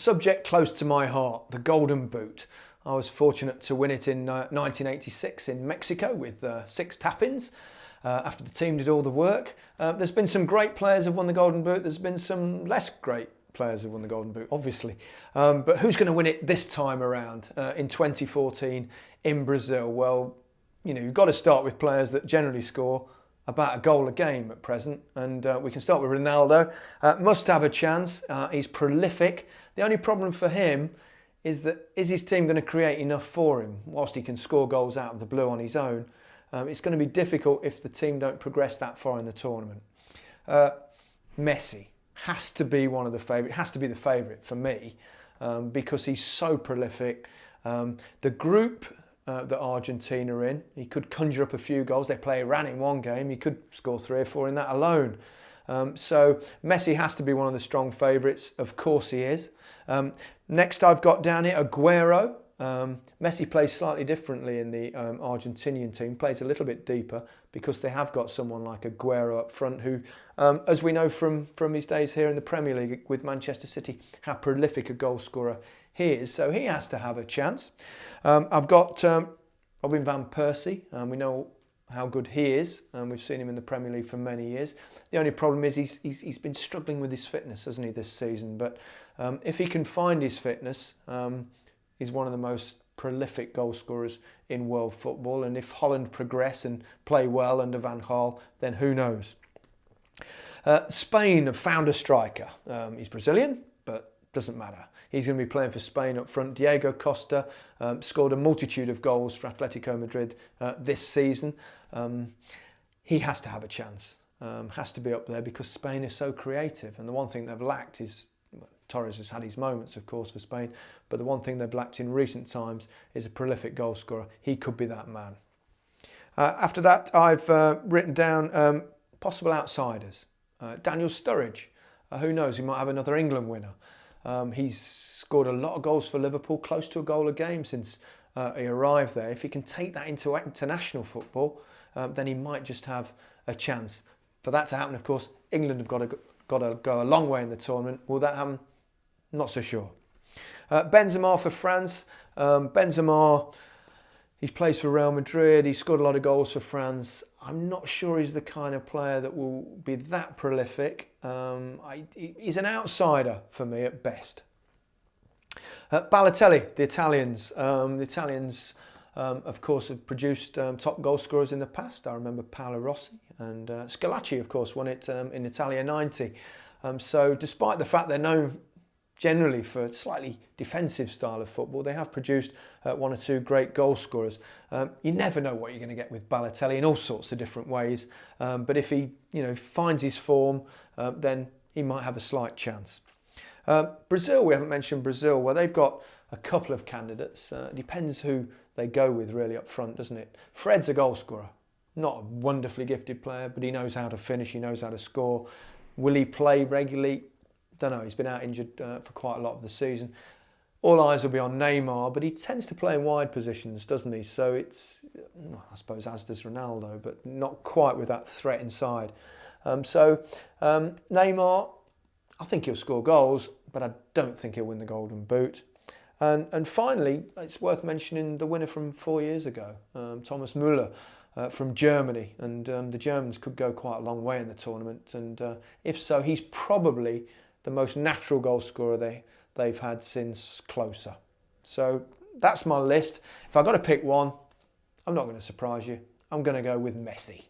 subject close to my heart, the Golden Boot. I was fortunate to win it in 1986 in Mexico with 6 tap-ins after the team did all the work. There's been some great players who've won the Golden Boot. There's been some less great players who've won the Golden Boot, obviously. But who's going to win it this time around in 2014 in Brazil? Well, you know, you've got to start with players that generally score about a goal a game at present, and we can start with Ronaldo. Must have a chance. He's prolific. The only problem for him is his team going to create enough for him? Whilst he can score goals out of the blue on his own, it's going to be difficult if the team don't progress that far in the tournament. Messi has to be one of the favourites, has to be the favourite for me, because he's so prolific. The group that Argentina are in, he could conjure up a few goals. They play Iran in one game, he could score 3 or 4 in that alone. So Messi has to be one of the strong favourites. Of course he is. Next I've got down here Aguerro. Messi plays slightly differently in the Argentinian team, plays a little bit deeper because they have got someone like Aguerro up front who, as we know from his days here in the Premier League with Manchester City, how prolific a goal scorer he is. So he has to have a chance. I've got Robin van Persie. We know how good he is, and we've seen him in the Premier League for many years. The only problem is he's been struggling with his fitness, hasn't he, this season? But if he can find his fitness, he's one of the most prolific goal scorers in world football. And if Holland progress and play well under Van Gaal, then who knows? Spain have found a striker. He's Brazilian, but doesn't matter. He's going to be playing for Spain up front. Diego Costa scored a multitude of goals for Atletico Madrid this season. He has to have a chance. Has to be up there because Spain is so creative. And the one thing they've lacked is, well, Torres has had his moments, of course, for Spain, but the one thing they've lacked in recent times is a prolific goal scorer. He could be that man. After that, I've written down possible outsiders. Daniel Sturridge. Who knows? He might have another England winner. He's scored a lot of goals for Liverpool, close to a goal a game since he arrived there. If he can take that into international football, then he might just have a chance. For that to happen, of course, England have got to go a long way in the tournament. Will that happen? Not so sure. Benzema for France. Benzema, he plays for Real Madrid. He's scored a lot of goals for France. I'm not sure he's the kind of player that will be that prolific. He's an outsider for me at best. Ballotelli, the Italians. Of course, have produced top goal scorers in the past. I remember Paolo Rossi, and Schillaci, of course, won it in Italia 90. So despite the fact they're known generally for a slightly defensive style of football, they have produced 1 or 2 great goal scorers. You never know what you're going to get with Ballotelli in all sorts of different ways. But if he, finds his form, then he might have a slight chance. Brazil, we haven't mentioned Brazil. Well, they've got a couple of candidates. It depends who they go with really up front, doesn't it? Fred's a goal scorer. Not a wonderfully gifted player, but he knows how to finish, he knows how to score. Will he play regularly? Don't know, he's been out injured for quite a lot of the season. All eyes will be on Neymar, but he tends to play in wide positions, doesn't he? So it's, I suppose, as does Ronaldo, but not quite with that threat inside. Neymar, I think he'll score goals, but I don't think he'll win the Golden Boot. And finally, it's worth mentioning the winner from 4 years ago, Thomas Müller from Germany. And the Germans could go quite a long way in the tournament. And if so, he's probably the most natural goal scorer they've had since Closer. So that's my list. If I've got to pick one, I'm not going to surprise you. I'm going to go with Messi.